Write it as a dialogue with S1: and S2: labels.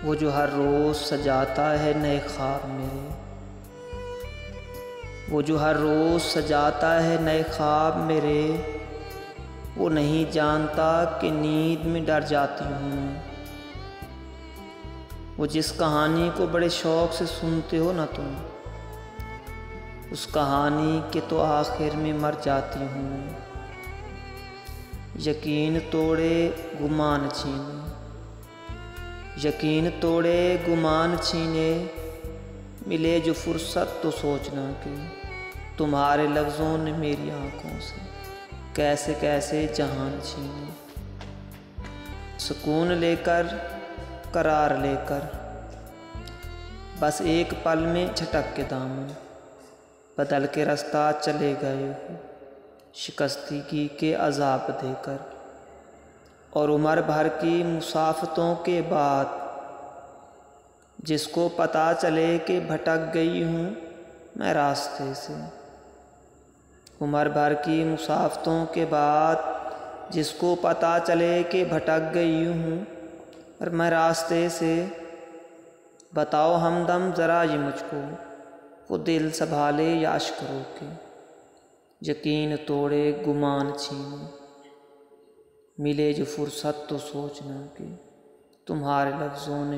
S1: वो जो हर रोज़ सजाता है नए ख्वाब मेरे, वो जो हर रोज़ सजाता है नए ख्वाब मेरे, वो नहीं जानता कि नींद में डर जाती हूँ मैं। वो जिस कहानी को बड़े शौक़ से सुनते हो ना तुम, उस कहानी के तो आखिर में मर जाती हूँ मैं। यकीन तोड़े गुमान छीने, यकीन तोड़े गुमान छीने, मिले जो फुर्सत तो सोचना कि तुम्हारे लफ्ज़ों ने मेरी आँखों से कैसे कैसे जहान छीने। सुकून लेकर करार लेकर बस एक पल में झटक के दामन बदल के रास्ता चले गए हो, शिकस्तगी के अज़ाब देकर। और उम्र भर की मुसाफ़तों के बाद जिसको पता चले कि भटक गई हूँ मैं रास्ते से, उम्र भर की मुसाफ़तों के बाद जिसको पता चले कि भटक गई हूँ और मैं रास्ते से, बताओ हमदम ज़रा ये मुझको, वो दिल संभाले या अश्करों के। यकीन तोड़े गुमान छीने, मिले जो फुर्सत तो सोचना कि तुम्हारे लफ्ज़ों ने